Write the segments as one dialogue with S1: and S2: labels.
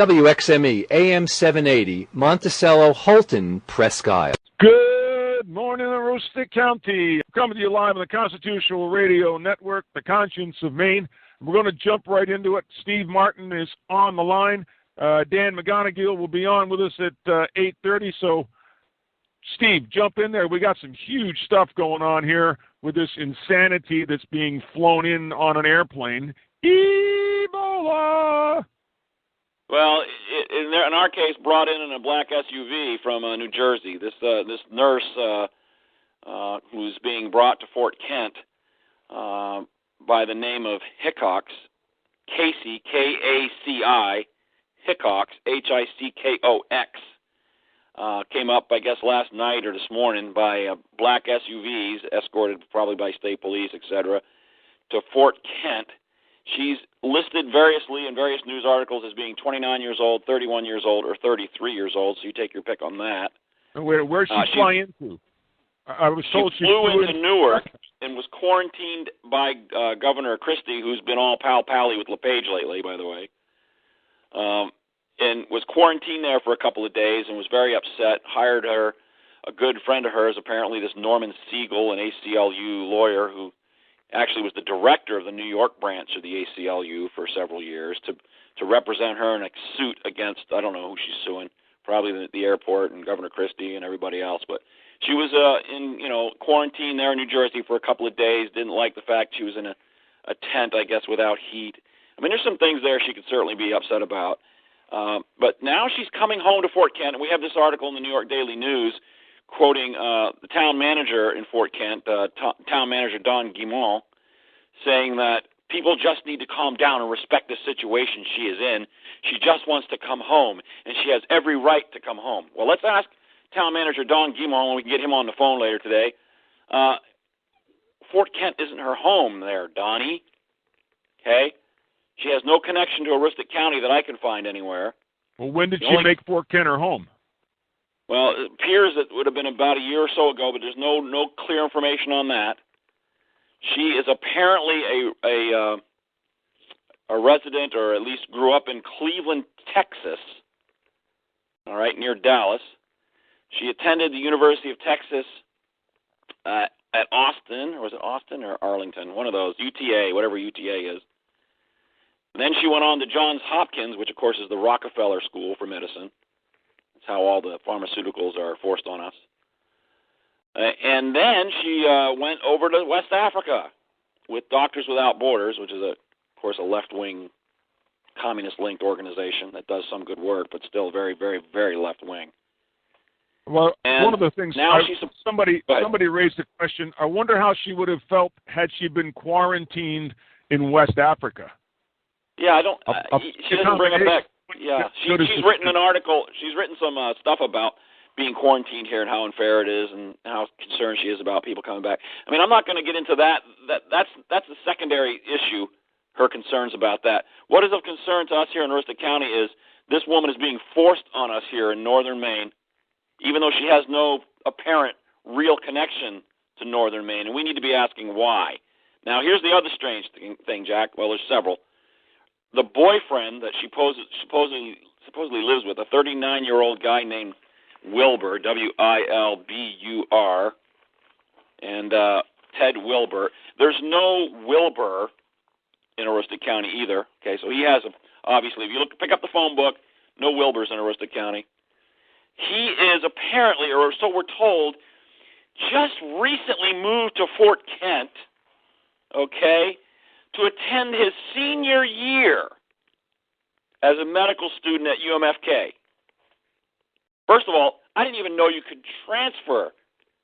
S1: WXME-AM 780, Monticello, Holton, Presque Isle.
S2: Good morning, Aroostook County. I'm coming to you live on the Constitutional Radio Network, the conscience of Maine. We're going to jump right into it. Steve Martin is on the line. Dan McGonigal will be on with us at 8:30. So, Steve, jump in there. We got some huge stuff going on here with this insanity that's being flown in on an airplane. Ebola!
S3: Well, in our case, brought in a black SUV from New Jersey. This nurse who's being brought to Fort Kent by the name of Hickox, Casey, K-A-C-I, Hickox, H-I-C-K-O-X, came up, I guess, last night or this morning by black SUVs, escorted probably by state police, etc., to Fort Kent. She's listed variously in various news articles as being 29 years old, 31 years old, or 33 years old, so you take your pick on that.
S2: Where's she fly into? I was told she
S3: flew into Newark and was quarantined by Governor Christie, who's been all pal-pally with LePage lately, by the way, and was quarantined there for a couple of days and was very upset, hired her, a good friend of hers, apparently this Norman Siegel, an ACLU lawyer who actually was the director of the New York branch of the ACLU for several years, to represent her in a suit against, I don't know who she's suing, probably the airport and Governor Christie and everybody else. But she was in quarantine there in New Jersey for a couple of days, didn't like the fact she was in a tent, I guess, without heat. I mean, there's some things there she could certainly be upset about. But now she's coming home to Fort Kent, and we have this article in the New York Daily News quoting the town manager in Fort Kent, town manager Don Guimont, saying that people just need to calm down and respect the situation she is in. She just wants to come home, and she has every right to come home. Well, let's ask town manager Don Guimont, and we can get him on the phone later today. Fort Kent isn't her home there, Donnie. Okay? She has no connection to Aroostook County that I can find anywhere.
S2: Well, when did she make Fort Kent her home?
S3: Well, it appears it would have been about a year or so ago, but there's no clear information on that. She is apparently a resident, or at least grew up in Cleveland, Texas, all right, near Dallas. She attended the University of Texas at Austin, or was it Austin or Arlington? One of those, UTA, whatever UTA is. And then she went on to Johns Hopkins, which, of course, is the Rockefeller School for Medicine. That's how all the pharmaceuticals are forced on us. And then she went over to West Africa with Doctors Without Borders, which is, of course, a left-wing, communist-linked organization that does some good work, but still very, very, very left-wing.
S2: Well,
S3: and
S2: one of the things somebody raised a question. I wonder how she would have felt had she been quarantined in West Africa.
S3: Yeah, I don't. She doesn't bring it back. Yeah, she's written an article. She's written some stuff about being quarantined here and how unfair it is and how concerned she is about people coming back. I mean, I'm not going to get into that. That's the secondary issue, her concerns about that. What is of concern to us here in Aroostook County is this woman is being forced on us here in northern Maine, even though she has no apparent real connection to northern Maine, and we need to be asking why. Now, here's the other strange thing, Jack. Well, there's several. The boyfriend that she supposedly lives with, a 39-year-old guy named Wilbur, W-I-L-B-U-R, and Ted Wilbur. There's no Wilbur in Aroostook County either. Okay, so he has, obviously, if you pick up the phone book, no Wilburs in Aroostook County. He is apparently, or so we're told, just recently moved to Fort Kent, okay, to attend his senior year as a medical student at UMFK. First of all, I didn't even know you could transfer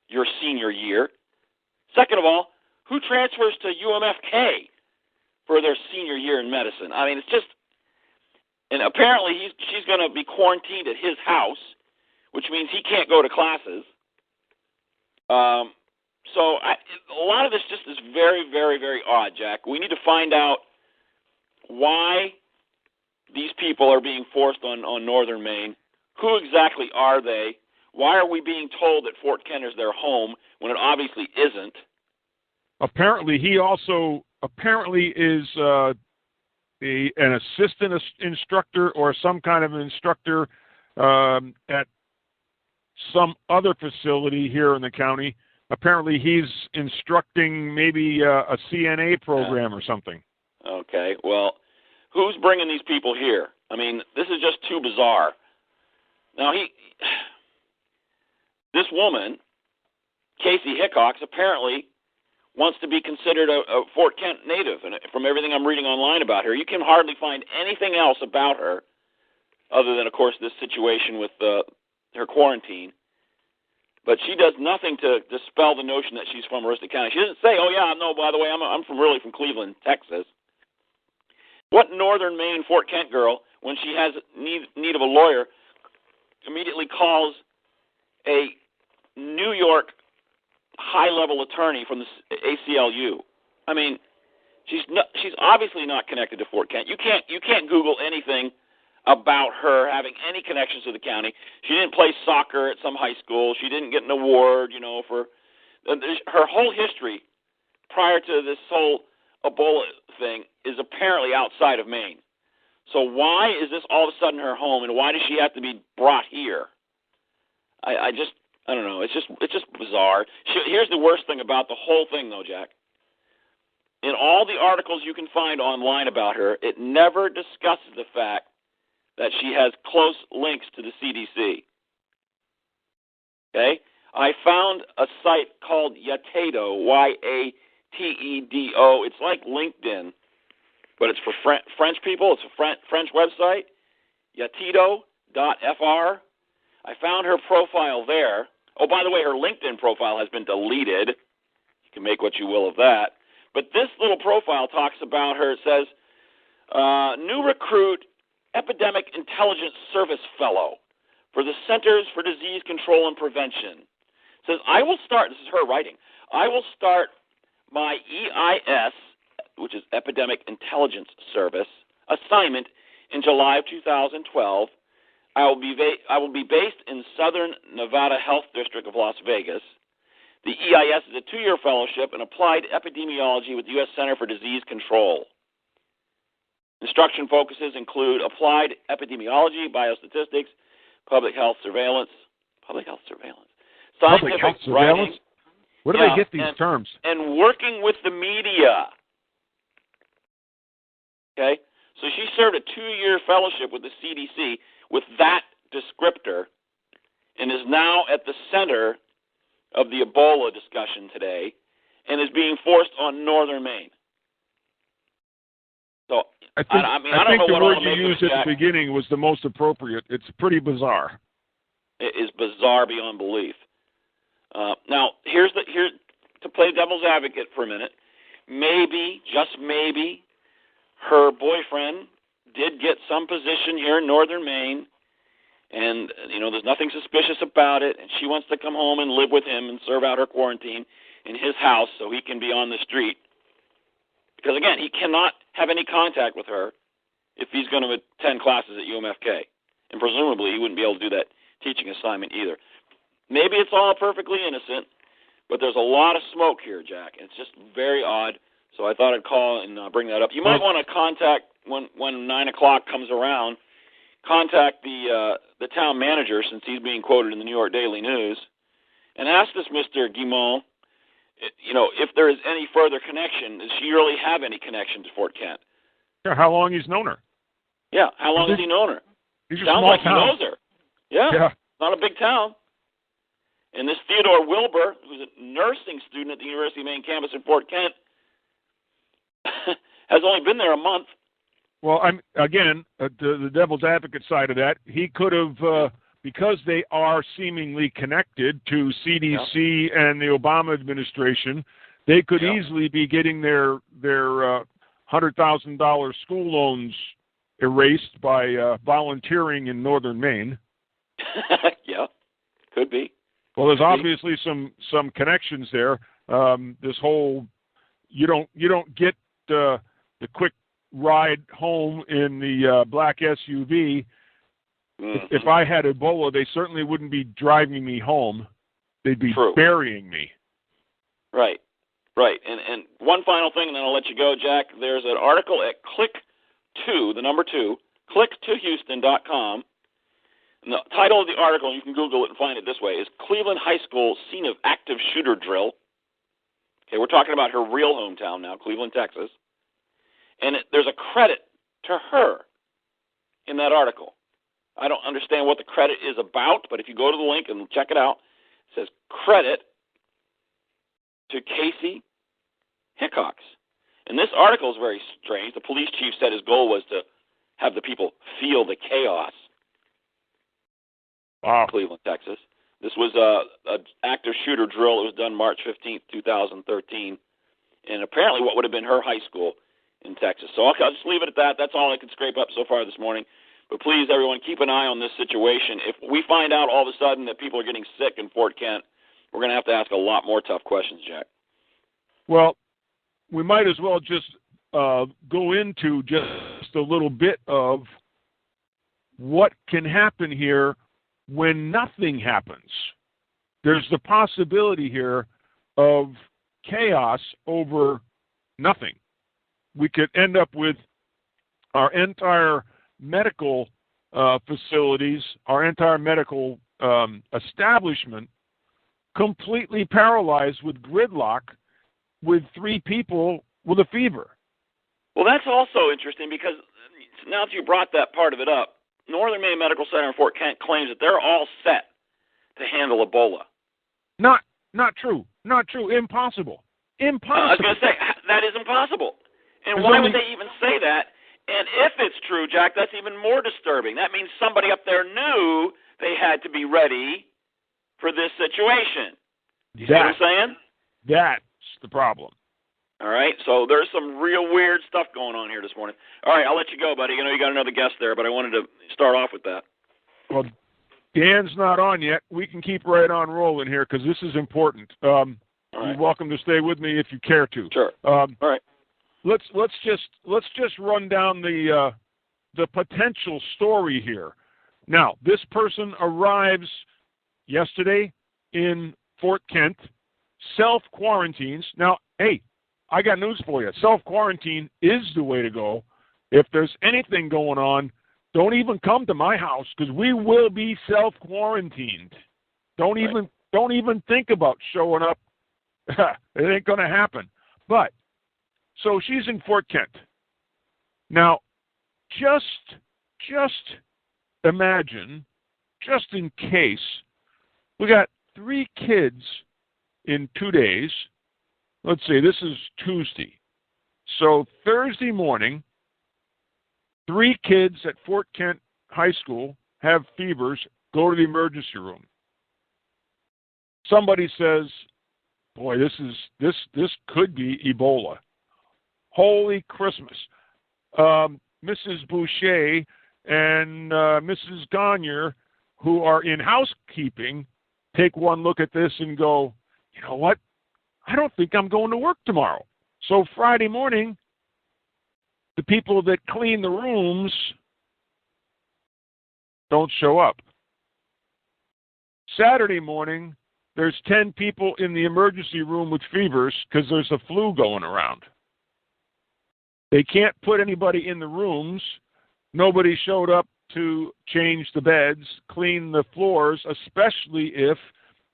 S3: your senior year. Second of all, who transfers to UMFK for their senior year in medicine? I mean, it's just, and apparently she's going to be quarantined at his house, which means he can't go to classes. So a lot of this just is very, very, very odd, Jack. We need to find out why these people are being forced on northern Maine. Who exactly are they? Why are we being told that Fort Kent is their home when it obviously isn't?
S2: Apparently, he also is an assistant instructor or some kind of an instructor at some other facility here in the county. Apparently he's instructing maybe a CNA program or something.
S3: Okay, well, who's bringing these people here? I mean, this is just too bizarre. Now, this woman, Casey Hickox, apparently wants to be considered a Fort Kent native, and from everything I'm reading online about her, you can hardly find anything else about her other than, of course, this situation with her quarantine. But she does nothing to dispel the notion that she's from Aroostook County. She doesn't say, "Oh yeah, no, by the way, I'm really from Cleveland, Texas." What northern Maine Fort Kent girl, when she has need of a lawyer, immediately calls a New York high-level attorney from the ACLU? I mean, she's obviously not connected to Fort Kent. You can't Google anything about her having any connections to the county. She didn't play soccer at some high school. She didn't get an award, for her whole history prior to this whole Ebola thing is apparently outside of Maine. So why is this all of a sudden her home, and why does she have to be brought here? I don't know. It's just bizarre. Here's the worst thing about the whole thing, though, Jack. In all the articles you can find online about her, it never discusses the fact that she has close links to the CDC. Okay? I found a site called Yatedo, Yatedo. It's like LinkedIn, but it's for French people. It's a French website, yatedo.fr. I found her profile there. Oh, by the way, her LinkedIn profile has been deleted. You can make what you will of that. But this little profile talks about her. It says, new recruit, Epidemic Intelligence Service Fellow for the Centers for Disease Control and Prevention. It says, this is her writing, I will start my EIS, which is Epidemic Intelligence Service, assignment in July of 2012. I will be based in Southern Nevada Health District of Las Vegas. The EIS is a 2-year fellowship in applied epidemiology with the U.S. Center for Disease Control. Instruction focuses include applied epidemiology, biostatistics, public health surveillance, scientific writing.
S2: Where do they get these terms?
S3: And working with the media. Okay? So she served a 2-year fellowship with the CDC with that descriptor and is now at the center of the Ebola discussion today and is being forced on northern Maine. So, I don't know
S2: the
S3: what
S2: word you used at the beginning was the most appropriate. It's pretty bizarre.
S3: It is bizarre beyond belief. Now, here to play devil's advocate for a minute. Maybe, just maybe, her boyfriend did get some position here in northern Maine, and there's nothing suspicious about it, and she wants to come home and live with him and serve out her quarantine in his house so he can be on the street. Because, again, he cannot have any contact with her if he's going to attend classes at UMFK. And presumably he wouldn't be able to do that teaching assignment either. Maybe it's all perfectly innocent, but there's a lot of smoke here, Jack. It's just very odd, so I thought I'd call and bring that up. You might want to contact, when 9 o'clock comes around, contact the town manager, since he's being quoted in the New York Daily News, and ask this Mr. Guimont, if there is any further connection. Does she really have any connection to Fort Kent?
S2: Yeah, how long he's known her.
S3: Yeah, how long has he known her?
S2: Sounds like
S3: he knows her. Yeah, not a big town. And this Theodore Wilbur, who's a nursing student at the University of Maine campus in Fort Kent, has only been there a month.
S2: Well, the devil's advocate side of that, he could have, because they are seemingly connected to CDC and the Obama administration, they could easily be getting their $100,000 school loans erased by volunteering in northern Maine.
S3: Yeah, could be.
S2: Well, there's obviously some connections there. This whole you don't get the quick ride home in the black SUV. Mm-hmm. If I had Ebola, they certainly wouldn't be driving me home. They'd be burying me. Right. And one final thing, and then I'll let you go, Jack. There's an article at
S3: click2Houston.com. And the title of the article, you can Google it and find it this way, is Cleveland High School Scene of Active Shooter Drill. Okay, we're talking about her real hometown now, Cleveland, Texas. And there's a credit to her in that article. I don't understand what the credit is about, but if you go to the link and check it out, it says credit to Casey Hickox. And this article is very strange. The police chief said his goal was to have the people feel the chaos.
S2: Wow.
S3: Cleveland, Texas. This was an active shooter drill. It was done March 15th, 2013. And apparently what would have been her high school in Texas. So I'll just leave it at that. That's all I can scrape up so far this morning. But please, everyone, keep an eye on this situation. If we find out all of a sudden that people are getting sick in Fort Kent, we're going to have to ask a lot more tough questions, Jack.
S2: Well, we might as well just go into just a little bit of what can happen here when nothing happens. There's the possibility here of chaos over nothing. We could end up with our entire medical facilities, our entire medical establishment completely paralyzed with gridlock with 3 people with a fever.
S3: Well, that's also interesting because now that you brought that part of it up, Northern Maine Medical Center in Fort Kent claims that they're all set to handle Ebola.
S2: Not true. Not true. Impossible. Impossible.
S3: I was going to say, that is impossible. And why would they even say that? And if it's true, Jack, that's even more disturbing. That means somebody up there knew they had to be ready for this situation. You see what I'm saying?
S2: That's the problem.
S3: All right, so there's some real weird stuff going on here this morning. All right, I'll let you go, buddy. I know you got another guest there, but I wanted to start off with that.
S2: Well, Dan's not on yet. We can keep right on rolling here because this is important. You're welcome to stay with me if you care to.
S3: Sure. All right.
S2: Let's just run down the potential story here. Now, this person arrives yesterday in Fort Kent, self-quarantines. Now, hey, I got news for you. Self-quarantine is the way to go. If there's anything going on, don't even come to my house because we will be self-quarantined. Don't even think about showing up. It ain't going to happen. But so she's in Fort Kent. Now, just imagine, just in case, we got 3 kids in 2 days. Let's see, this is Tuesday. So Thursday morning, 3 kids at Fort Kent High School have fevers, go to the emergency room. Somebody says, boy, this could be Ebola. Holy Christmas. Mrs. Boucher and Mrs. Gagne, who are in housekeeping, take one look at this and go, you know what? I don't think I'm going to work tomorrow. So Friday morning, the people that clean the rooms don't show up. Saturday morning, there's 10 people in the emergency room with fevers because there's a flu going around. They can't put anybody in the rooms. Nobody showed up to change the beds, clean the floors, especially if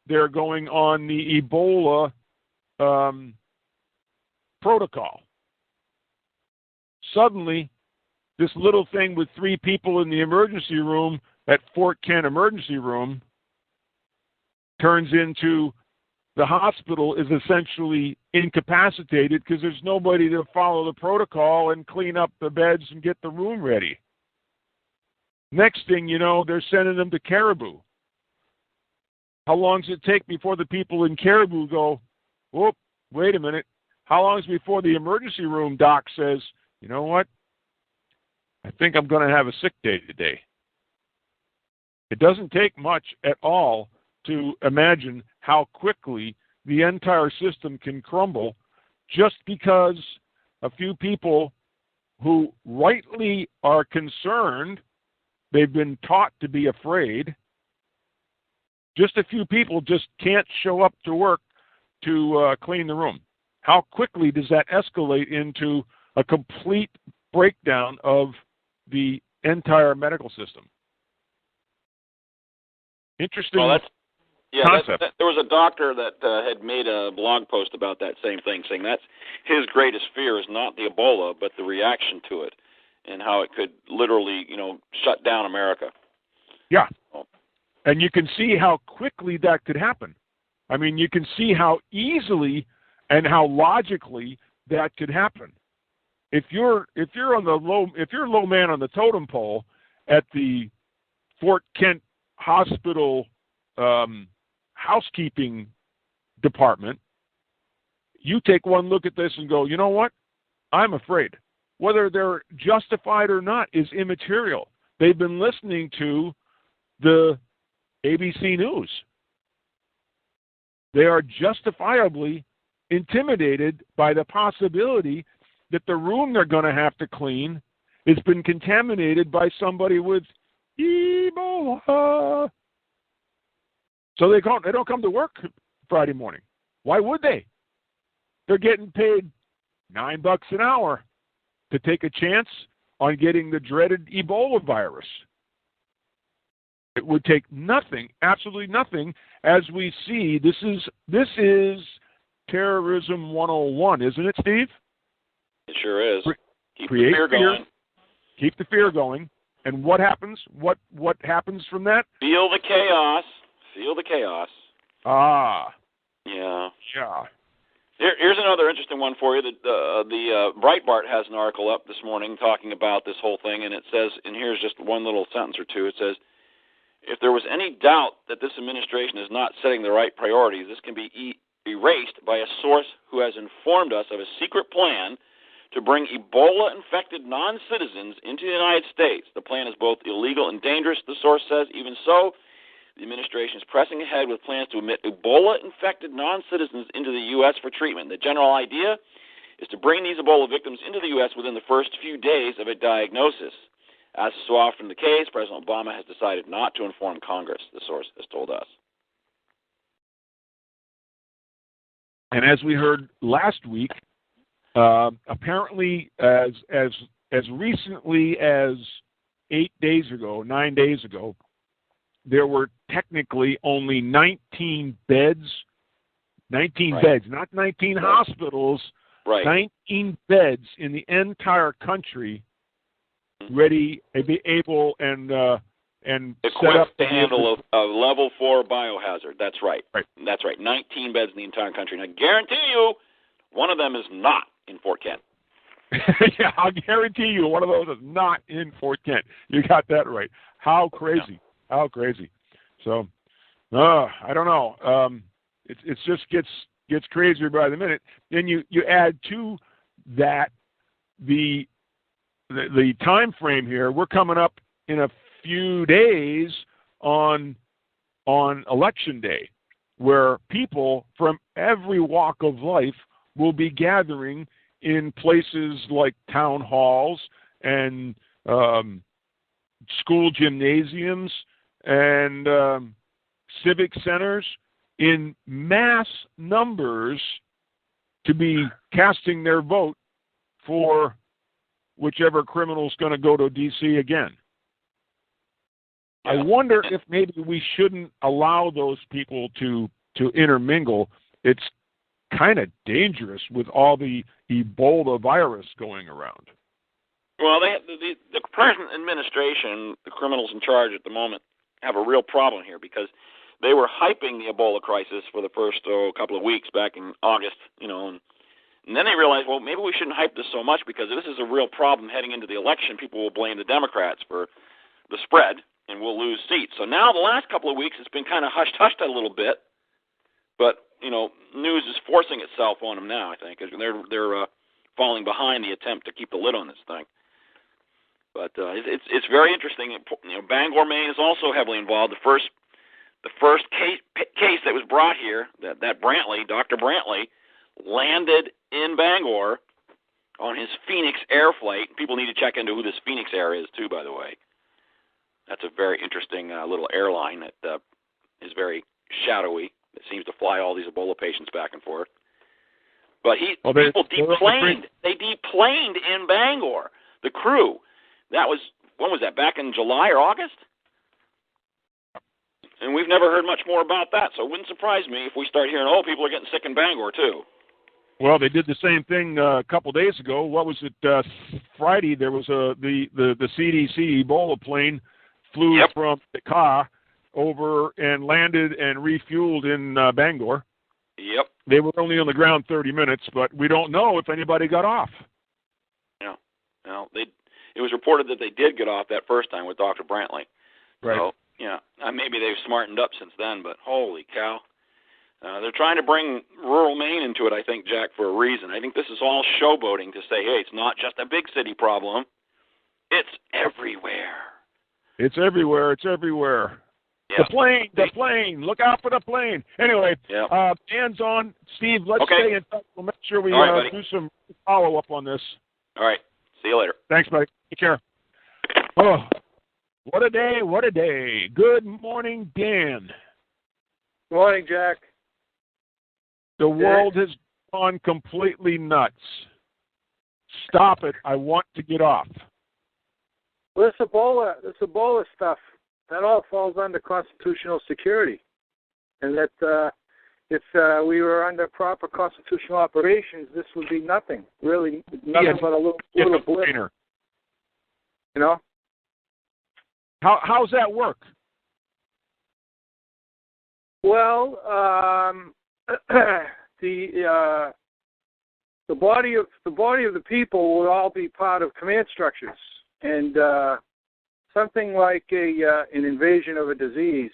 S2: they're going on the Ebola protocol. Suddenly, this little thing with 3 people in the emergency room at Fort Kent emergency room turns into the hospital is essentially incapacitated because there's nobody to follow the protocol and clean up the beds and get the room ready. Next thing you know, they're sending them to Caribou. How long does it take before the people in Caribou go, whoop, wait a minute. How long is before the emergency room doc says, you know what? I think I'm going to have a sick day today. It doesn't take much at all to imagine how quickly the entire system can crumble just because a few people who rightly are concerned, they've been taught to be afraid, just a few people just can't show up to work to clean the room. How quickly does that escalate into a complete breakdown of the entire medical system. Interesting concept.
S3: There was a doctor that had made a blog post about that same thing, saying that's his greatest fear is not the Ebola, but the reaction to it, and how it could literally, shut down America.
S2: Yeah. And you can see how quickly that could happen. I mean, you can see how easily and how logically that could happen. If you're low man on the totem pole at the Fort Kent Hospital housekeeping department, you take one look at this and go, you know what? I'm afraid. Whether they're justified or not is immaterial. They've been listening to the ABC News. They are justifiably intimidated by the possibility that the room they're going to have to clean has been contaminated by somebody with Ebola. So they don't come to work Friday morning. Why would they? They're getting paid $9 an hour to take a chance on getting the dreaded Ebola virus. It would take nothing, absolutely nothing, as we see. This is terrorism 101, isn't it, Steve?
S3: It sure is. Keep
S2: Create
S3: the fear going.
S2: Keep the fear going. And what happens? What happens from that?
S3: Feel the chaos. Feel the chaos.
S2: Ah.
S3: Yeah.
S2: Yeah.
S3: Here's another interesting one for you. The Breitbart has an article up this morning talking about this whole thing, and it says, and here's just one little sentence or two, it says, if there was any doubt that this administration is not setting the right priorities, this can be erased by a source who has informed us of a secret plan to bring Ebola-infected non-citizens into the United States. The plan is both illegal and dangerous, the source says. Even so, the administration is pressing ahead with plans to admit Ebola-infected non-citizens into the U.S. for treatment. The general idea is to bring these Ebola victims into the U.S. within the first few days of a diagnosis. As is so often the case, President Obama has decided not to inform Congress, the source has told us.
S2: And as we heard last week, apparently as recently as 9 days ago, there were technically only 19 beds, beds, not 19 hospitals, 19 beds in the entire country ready, able, and
S3: equipped
S2: set up
S3: to handle a level 4 biohazard. That's right. That's right. 19 beds in the entire country. And I guarantee you, one of them is not in Fort Kent.
S2: Yeah, I'll guarantee you one of those is not in Fort Kent. You got that right. How crazy. Yeah. How crazy. So, I don't know. It just gets crazier by the minute. Then you add to that the time frame here. We're coming up in a few days on Election Day, where people from every walk of life will be gathering in places like town halls and school gymnasiums and civic centers in mass numbers to be casting their vote for whichever criminal's going to go to D.C. again. I wonder if maybe we shouldn't allow those people to intermingle. It's kind of dangerous with all the Ebola virus going around.
S3: Well, the present administration, the criminals in charge at the moment, have a real problem here because they were hyping the Ebola crisis for the first couple of weeks back in August, and then they realized, well, maybe we shouldn't hype this so much because if this is a real problem heading into the election, people will blame the Democrats for the spread and we'll lose seats. So now the last couple of weeks it's been kind of hushed a little bit, but news is forcing itself on them now. I think they're falling behind the attempt to keep the lid on this thing. But it's very interesting. Bangor, Maine is also heavily involved. The first case that was brought here, that Brantley, Dr. Brantley, landed in Bangor on his Phoenix Air flight. People need to check into who this Phoenix Air is, too, by the way. That's a very interesting little airline that is very shadowy. It seems to fly all these Ebola patients back and forth. But people deplaned. They deplaned in Bangor. the crew. That was, when was that, back in July or August? And we've never heard much more about that, so it wouldn't surprise me if we start hearing, people are getting sick in Bangor, too.
S2: Well, they did the same thing a couple days ago. What was it, Friday? There was the CDC Ebola plane flew from the car over and landed and refueled in Bangor.
S3: Yep.
S2: They were only on the ground 30 minutes, but we don't know if anybody got off.
S3: Yeah. Well, it was reported that they did get off that first time with Dr. Brantley.
S2: Right.
S3: So, maybe they've smartened up since then, but holy cow. They're trying to bring rural Maine into it, I think, Jack, for a reason. I think this is all showboating to say, hey, it's not just a big city problem. It's everywhere.
S2: It's everywhere. It's everywhere.
S3: Yep.
S2: The plane. Look out for the plane. Anyway, Dan's on. Steve, let's stay in touch. We'll make sure we do some follow-up on this.
S3: All right. See you later.
S2: Thanks, buddy. Take care. Oh, what a day. What a day. Good morning, Dan.
S4: Good morning, Jack.
S2: The world has gone completely nuts. Stop it. I want to get off.
S4: Well, this Ebola stuff, that all falls under constitutional security. And that if we were under proper constitutional operations, this would be nothing. Really, nothing but a little blip. You know?
S2: How's that work?
S4: Well, the body of the people would all be part of command structures, and something like an invasion of a disease,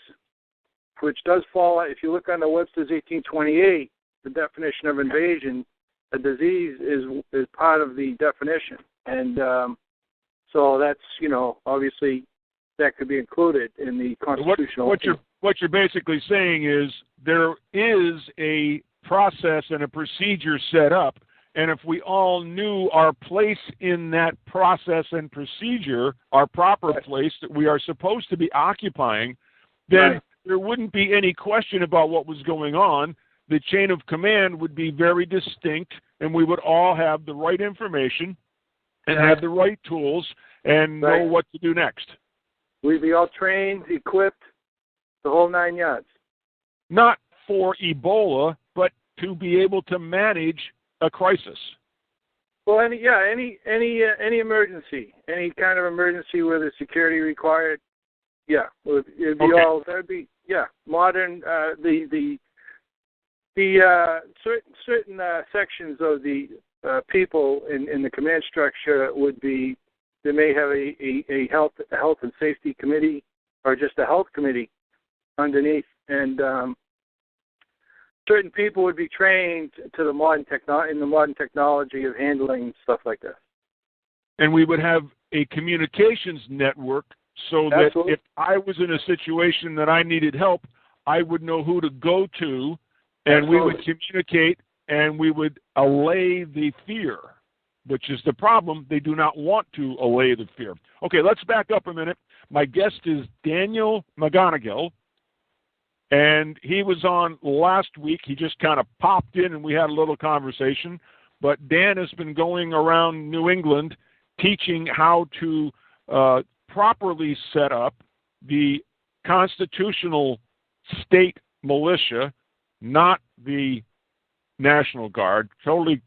S4: which does fall. If you look under Webster's 1828, the definition of invasion, a disease is part of the definition, and so that's obviously that could be included in the constitutional.
S2: What you're basically saying is there is a process and a procedure set up, and if we all knew our place in that process and procedure, our proper place that we are supposed to be occupying, then there wouldn't be any question about what was going on. The chain of command would be very distinct, and we would all have the right information and have the right tools and know what to do next.
S4: We'd be all trained, equipped, the whole 9 yards.
S2: Not for Ebola, but to be able to manage a crisis.
S4: Well, any emergency, any kind of emergency where there's security required, it'd be all. That'd be modern. Certain sections of the people in the command structure would be. They may have a health and safety committee, or just a health committee underneath, and certain people would be trained to the modern technology of handling stuff like this.
S2: And we would have a communications network so that if I was in a situation that I needed help, I would know who to go to, and we would communicate, and we would allay the fear, which is the problem. They do not want to allay the fear. Okay, let's back up a minute. My guest is Daniel McGonigal, and he was on last week. He just kind of popped in, and we had a little conversation. But Dan has been going around New England teaching how to properly set up the constitutional state militia, not the National Guard, totally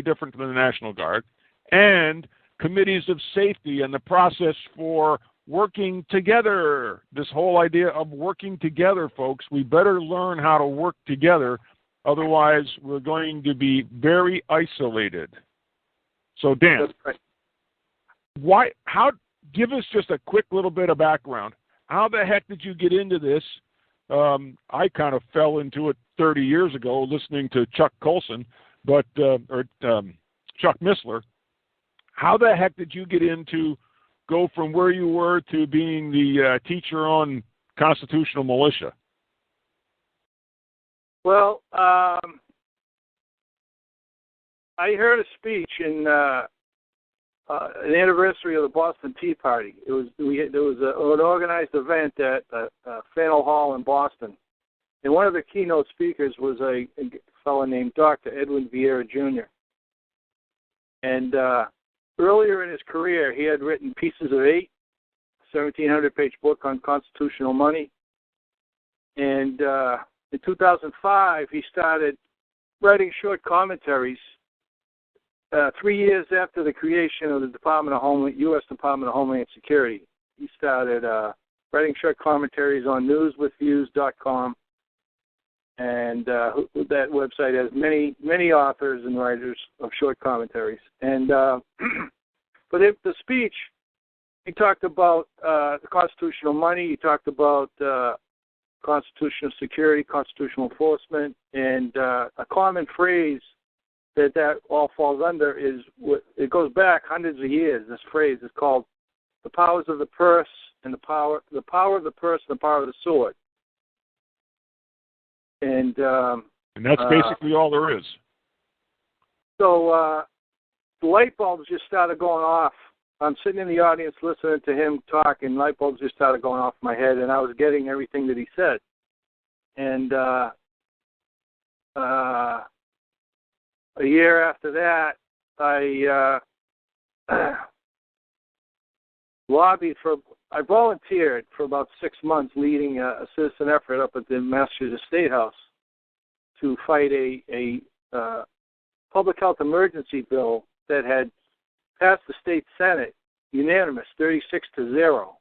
S2: different than the National Guard, and committees of safety and the process for working together. This whole idea of working together, folks, we better learn how to work together. Otherwise, we're going to be very isolated. So, Dan, give us just a quick little bit of background. How the heck did you get into this? I kind of fell into it 30 years ago listening to Chuck Colson, Chuck Missler. How the heck did you get into go from where you were to being the teacher on constitutional militia?
S4: Well, I heard a speech in an anniversary of the Boston Tea Party. There was an organized event at Faneuil Hall in Boston, and one of the keynote speakers was a fellow named Dr. Edwin Vieira Jr. And earlier in his career, he had written Pieces of Eight, 1,700-page book on constitutional money. And in 2005, he started writing short commentaries 3 years after the creation of the U.S. Department of Homeland Security. He started writing short commentaries on newswithviews.com, and that website has many authors and writers of short commentaries. And but the speech, he talked about the constitutional money. He talked about constitutional security, constitutional enforcement, and a common phrase that all falls under is, it goes back hundreds of years. This phrase is called the powers of the purse and the power of the purse and the power of the sword. And
S2: that's basically all there is.
S4: So the light bulbs just started going off. I'm sitting in the audience listening to him talk, and light bulbs just started going off in my head, and I was getting everything that he said. And a year after that, I volunteered for about 6 months leading a citizen effort up at the Massachusetts State House to fight a public health emergency bill that had passed the state Senate unanimous, 36-0.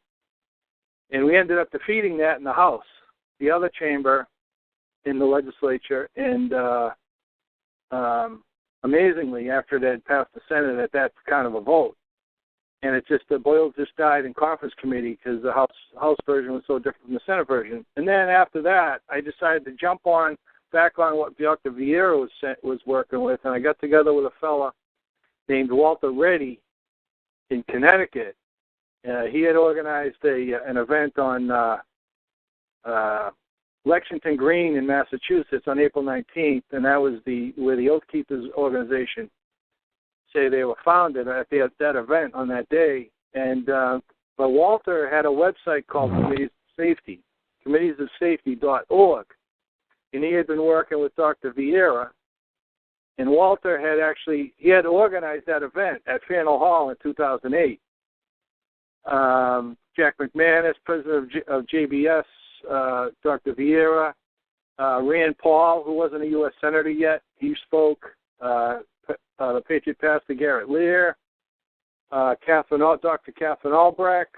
S4: And we ended up defeating that in the House, the other chamber in the legislature. And amazingly, after it had passed the Senate at that kind of a vote, and the boil just died in conference committee because the House version was so different from the Senate version. And then after that, I decided to jump back on what Dr. Vieira was working with, and I got together with a fella named Walter Reddy in Connecticut. He had organized an event on Lexington Green in Massachusetts on April 19th, and that was where the Oath Keepers organization say they were founded at that event on that day. And but Walter had a website called Committees of Safety, committesofsafety.org, and he had been working with Dr. Vieira. And Walter had organized that event at Faneuil Hall in 2008. Jack McManus, president of JBS, Dr. Vieira, Rand Paul, who wasn't a U.S. Senator yet, he spoke. The Patriot pastor Garrett Lear, Dr. Catherine Albrecht.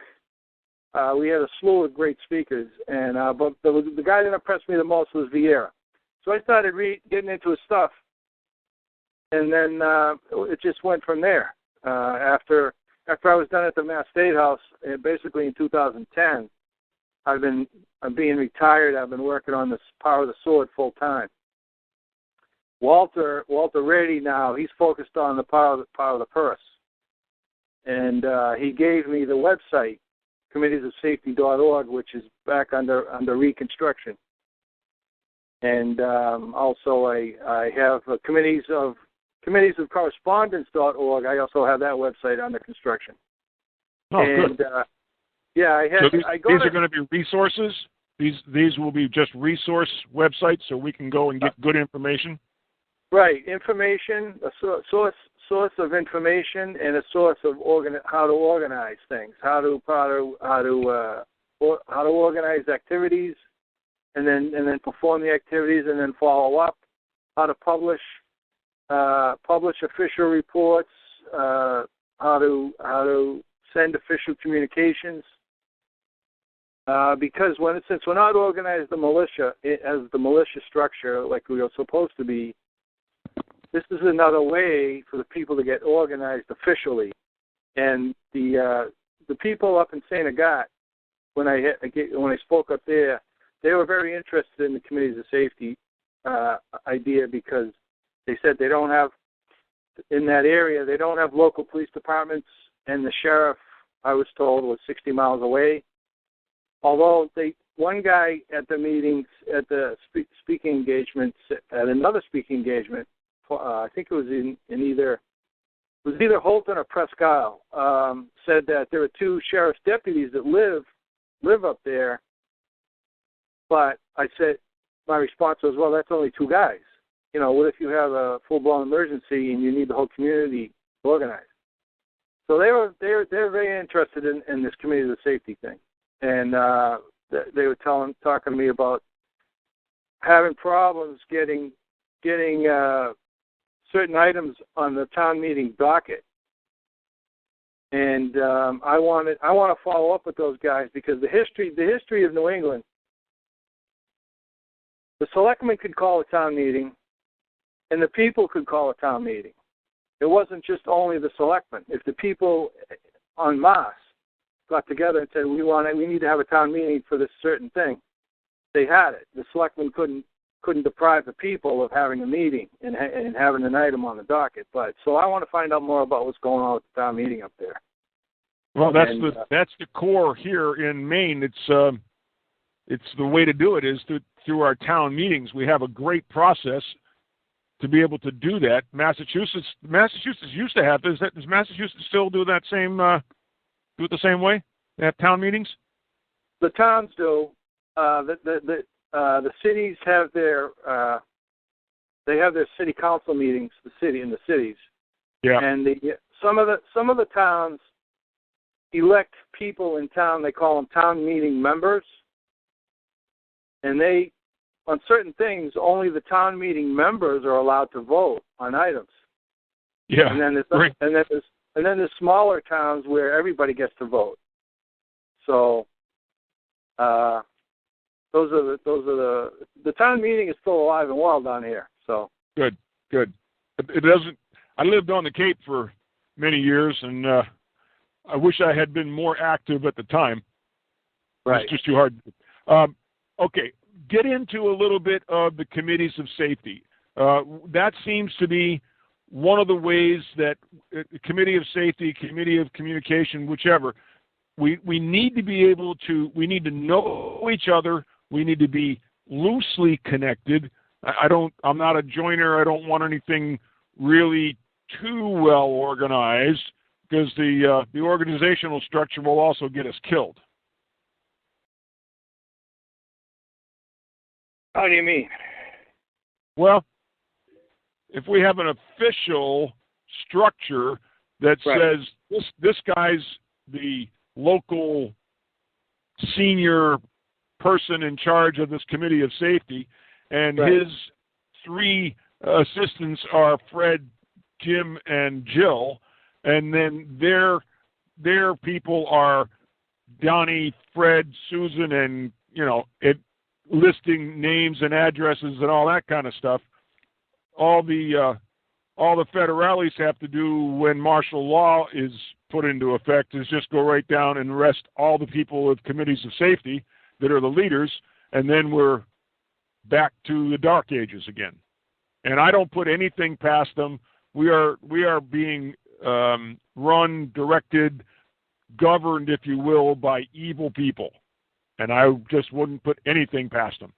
S4: We had a slew of great speakers, and but the guy that impressed me the most was Vieira. So I started getting into his stuff, and then it just went from there. After I was done at the Mass State House, basically in 2010, I'm being retired. I've been working on this Power of the Sword full time. Walter Reddy now, he's focused on the power of the purse. And he gave me the website, committesofsafety.org, which is back under reconstruction. And also I have committees of correspondence.org. I also have that website under construction.
S2: Oh, and, good.
S4: Yeah, these
S2: are going to be resources? These will be just resource websites so we can go and get good information?
S4: Right, information, a source of information, and a source of how to organize things, how to organize activities, and then perform the activities, and then follow up, how to publish official reports, how to send official communications. Because since we're not organized as the militia structure like we are supposed to be, this is another way for the people to get organized officially. And the people up in St. Agathe, when I spoke up there, they were very interested in the committees of safety idea, because they said they don't have, in that area, they don't have local police departments, and the sheriff, I was told, was 60 miles away. Although one guy at the meetings, at the speaking engagements, at another speaking engagement, I think it was either Holton or Presque Isle, said that there are 2 sheriff's deputies that live up there. But I said, my response was, well, that's only 2 guys. What if you have a full-blown emergency and you need the whole community organized? So they're very interested in this committee of the safety thing, and they were talking to me about having problems getting certain items on the town meeting docket. And I want to follow up with those guys, because the history of New England, the selectmen could call a town meeting, and the people could call a town meeting. It wasn't just only the selectmen. If the people en masse got together and said, we need to have a town meeting for this certain thing, they had it. The selectmen couldn't deprive the people of having a meeting and having an item on the docket. But so I want to find out more about what's going on with the town meeting up there.
S2: Well, that's the core here in Maine. It's the way to do it is through our town meetings. We have a great process to be able to do that. Massachusetts used to have this. Does Massachusetts still do that same do it the same way? They have town meetings.
S4: The towns do. The cities have their city council meetings. In the cities.
S2: Yeah.
S4: And some of the towns elect people in town. They call them town meeting members. And on certain things, only the town meeting members are allowed to vote on items.
S2: Yeah.
S4: And then there's smaller towns where everybody gets to vote. So those are the town meeting is still alive and well down here. So
S2: good. It doesn't. I lived on the Cape for many years, and I wish I had been more active at the time.
S4: Right.
S2: It's just too hard. Okay, get into a little bit of the committees of safety. That seems to be one of the ways that committee of safety, committee of communication, whichever, we need to be able to. We need to know each other. We need to be loosely connected. I'm not a joiner. I don't want anything really too well organized, because the organizational structure will also get us killed.
S4: How do you mean?
S2: Well, if we have an official structure that says this guy's the local senior person in charge of this committee of safety, and his three assistants are Fred, Jim, and Jill, and then their people are Donnie, Fred, Susan, and listing names and addresses and all that kind of stuff. All the federales have to do when martial law is put into effect is just go right down and arrest all the people with committees of safety that are the leaders, and then we're back to the dark ages again. And I don't put anything past them. We are being run, directed, governed, if you will, by evil people. And I just wouldn't put anything past them.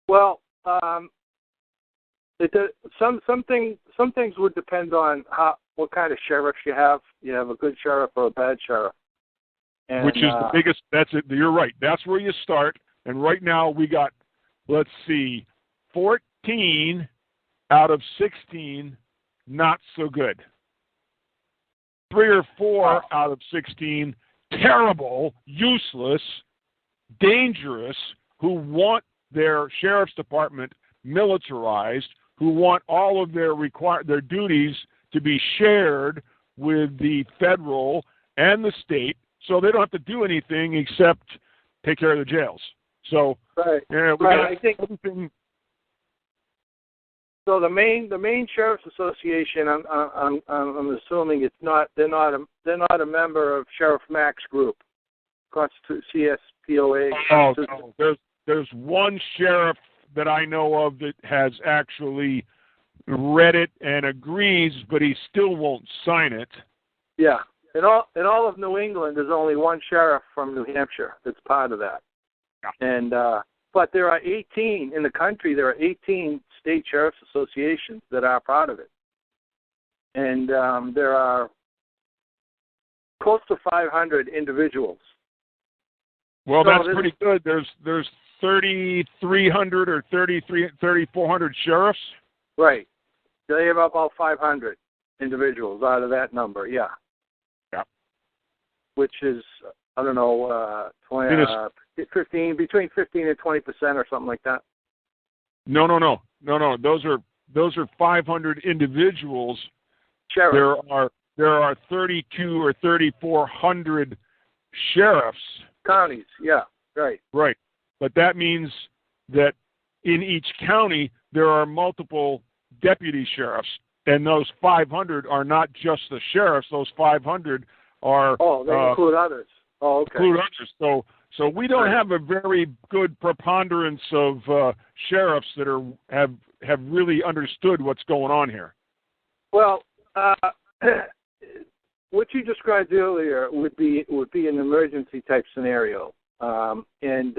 S4: Well, some things would depend on what kind of sheriff you have. You have a good sheriff or a bad sheriff. And,
S2: which is the biggest. That's it. You're right. That's where you start. And right now we got, let's see, 14 out of 16 not so good. 3 or 4 out of 16 terrible, useless, dangerous, who want their sheriff's department militarized, who want all of their duties to be shared with the federal and the state, so they don't have to do anything except take care of the jails. So,
S4: I think everything. So the Maine Sheriff's Association, I'm assuming it's not. They're not a member of Sheriff Mack's group, CSPOA.
S2: Oh no, there's one sheriff that I know of that has actually read it and agrees, but he still won't sign it.
S4: Yeah, in all of New England, there's only one sheriff from New Hampshire that's part of that. Yeah. And but there are 18 in the country. There are 18 state sheriff's associations that are part of it, and there are close to 500 individuals.
S2: Well, so that's pretty good. There's 3,300 or 3,400 sheriffs.
S4: Right. They have about 500. individuals out of that number, yeah.
S2: Yeah.
S4: Which is, I don't know, 15, between 15 and 20% or something like that.
S2: No. Those are 500 individuals.
S4: Sheriff.
S2: There are 32 or 3,400 sheriffs.
S4: Counties, yeah, right.
S2: Right. But that means that in each county there are multiple deputy sheriffs, and those 500 are not just the sheriffs. Those 500 are
S4: they include others. Oh, okay.
S2: Include others. So we don't have a very good preponderance of sheriffs that have really understood what's going on here.
S4: Well, what you described earlier would be an emergency type scenario, and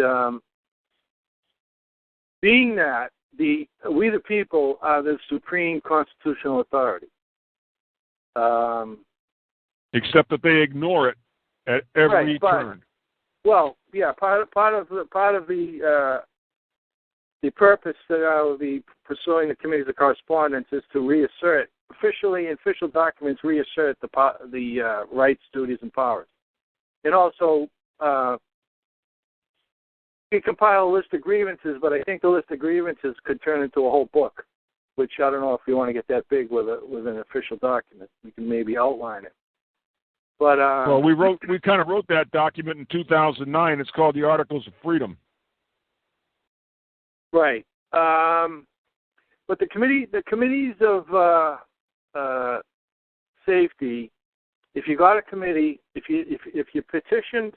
S4: being that we the people are the supreme constitutional authority.
S2: Except that they ignore it at every turn.
S4: Well, yeah, part of the purpose that I will be pursuing the committees of correspondence is to reassert officially in official documents, reassert the rights, duties, and powers, and also you compile a list of grievances. But I think the list of grievances could turn into a whole book, which I don't know if you want to get that big with an official document. We can maybe outline it. But
S2: well, we kind of wrote that document in 2009. It's called the Articles of Freedom.
S4: Right. But the committees of safety, if you got a committee, if you petitioned,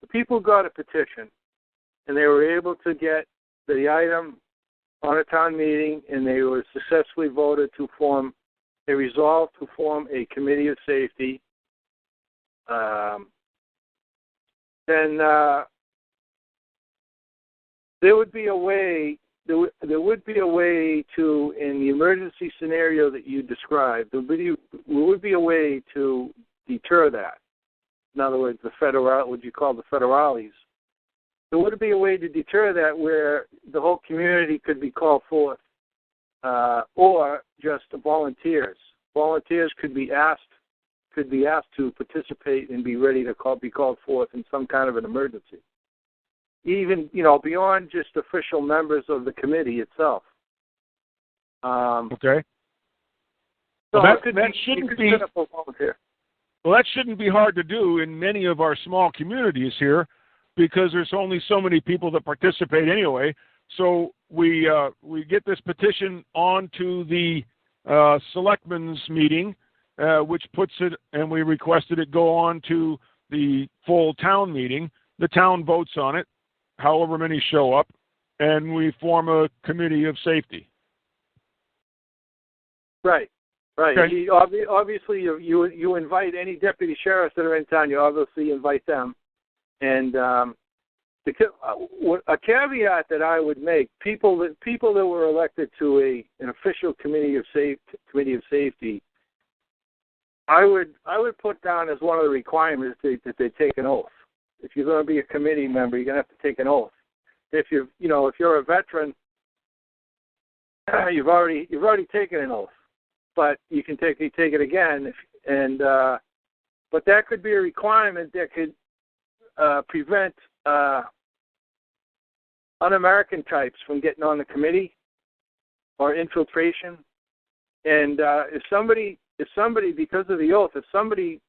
S4: the people got a petition, and they were able to get the item on a town meeting, and they were successfully voted to form a resolve to form a committee of safety. Then there would be a way. There would be a way to, in the emergency scenario that you described, there would be a way to deter that. In other words, what you call the federales. There would be a way to deter that where the whole community could be called forth, or just volunteers. Volunteers could be asked to participate and be ready to be called forth in some kind of an emergency. Even, beyond just official members of the committee itself.
S2: Okay.
S4: So
S2: that shouldn't be. Well, that shouldn't be hard to do in many of our small communities here, because there's only so many people that participate anyway. So we get this petition onto the selectmen's meeting, which puts it, and we requested it go on to the full town meeting. The town votes on it, however many show up, and we form a committee of safety. Right.
S4: Okay. Obviously, you invite any deputy sheriffs that are in town. You obviously invite them, and a caveat that I would make: people that were elected to an official committee of safety, I would put down as one of the requirements that they take an oath. If you're going to be a committee member, you're going to have to take an oath. If you're a veteran, you've already taken an oath, but you can take it again. But that could be a requirement that could prevent un-American types from getting on the committee or infiltration. And if somebody, because of the oath, if somebody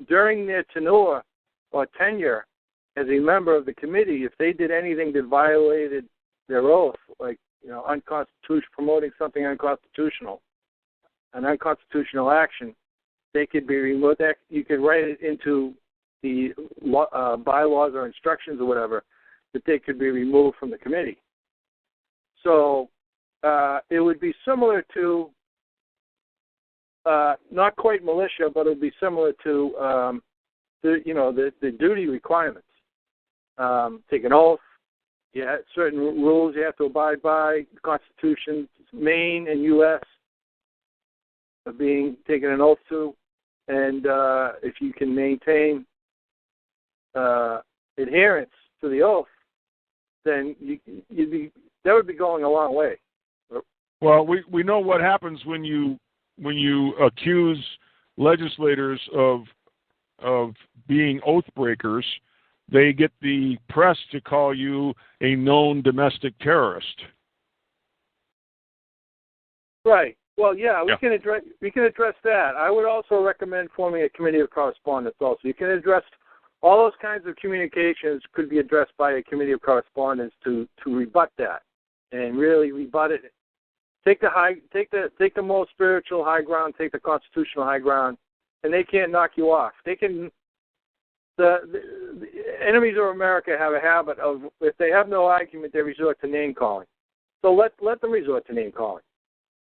S4: during their tenure or tenure as a member of the committee, if they did anything that violated their oath, like promoting something unconstitutional, an unconstitutional action, they could be removed. You could write it into the bylaws or instructions or whatever, that they could be removed from the committee. So it would be similar to, not quite militia, but it would be similar to the duty requirements. Take an oath. Yeah, certain rules you have to abide by. The Constitution, Maine and U.S. are being taken an oath to, and if you can maintain adherence to the oath, then that would be going a long way.
S2: Well, we know what happens when you when you accuse legislators of being oath breakers, they get the press to call you a known domestic terrorist.
S4: Right. Well, yeah, we can address that. I would also recommend forming a committee of correspondence. Also, you can address all those kinds of communications. Could be addressed by a committee of correspondence to rebut that, and really rebut it. Take the most spiritual high ground. Take the constitutional high ground, and they can't knock you off. They can. The enemies of America have a habit of, if they have no argument, they resort to name calling. So let them resort to name calling.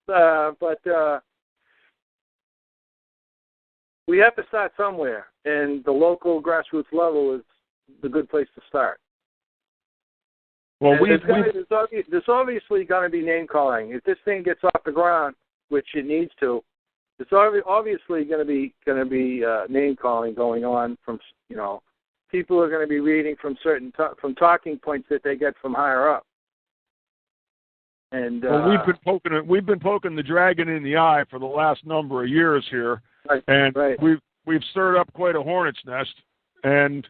S4: But we have to start somewhere, and the local grassroots level is the good place to start. Well, there's obviously going to be name calling. If this thing gets off the ground, which it needs to, it's obviously going to be name calling going on from, people are going to be reading from from talking points that they get from higher up. And
S2: we've been poking the dragon in the eye for the last number of years here,
S4: right,
S2: and
S4: right.
S2: we've stirred up quite a hornet's nest, and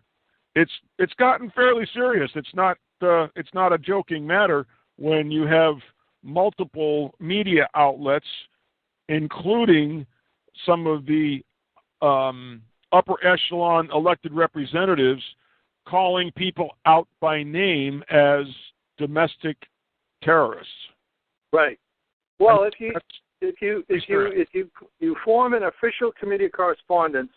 S2: it's gotten fairly serious. It's not a joking matter when you have multiple media outlets, including some of the upper echelon elected representatives, calling people out by name as domestic terrorists.
S4: Right. Well, if you form an official committee of correspondence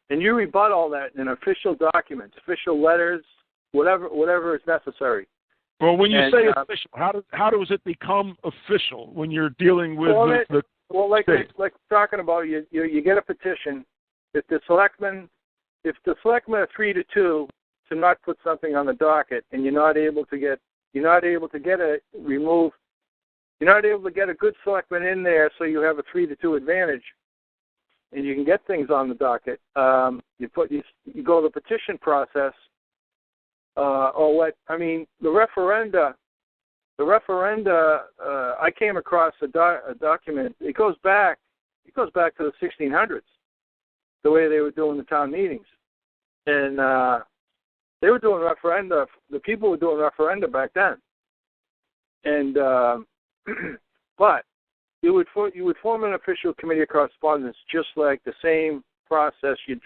S4: and you rebut all that in official documents, official letters, whatever is necessary.
S2: Well, when you say official, how does it become official when you're dealing with the
S4: like
S2: state?
S4: Like talking about, you get a petition. If the selectmen are 3-2 to not put something on the docket, and you're not able to get it removed, you're not able to get a good selectman in there, so you have a 3-2 advantage, and you can get things on the docket. You go to the petition process, the referenda. The referenda. I came across a document. It goes back to the 1600s, the way they were doing the town meetings, and they were doing referenda. The people were doing referenda back then, and but you would form an official committee of correspondence, just like the same process you'd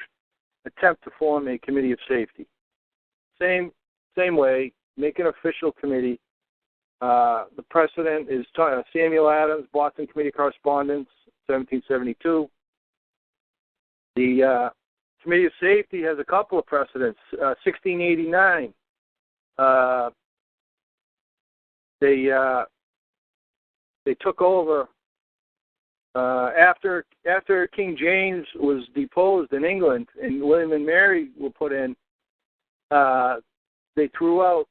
S4: attempt to form a committee of safety. Same way, make an official committee. The precedent is Samuel Adams, Boston Committee of Correspondence, 1772. The Committee of Safety has a couple of precedents. 1689. They took over after King James was deposed in England and William and Mary were put in. They threw out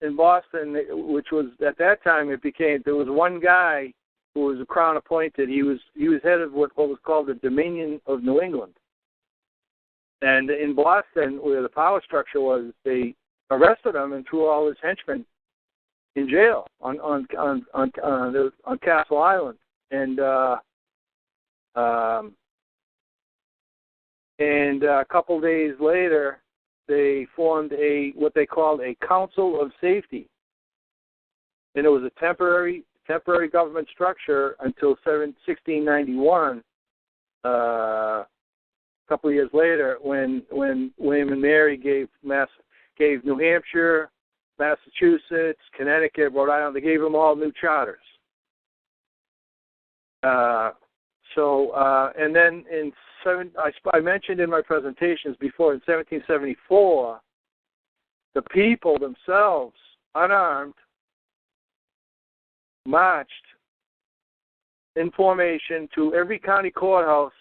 S4: in Boston, which was at that time there was one guy who was a crown appointed. He was head of what was called the Dominion of New England. And in Boston, where the power structure was, they arrested him and threw all his henchmen in jail on Castle Island. And a couple days later, they formed what they called a Council of Safety, and it was a temporary government structure until 1691. A couple of years later, when William and Mary gave New Hampshire, Massachusetts, Connecticut, Rhode Island, they gave them all new charters. And then I mentioned in my presentations before, in 1774, the people themselves, unarmed, marched in formation to every county courthouse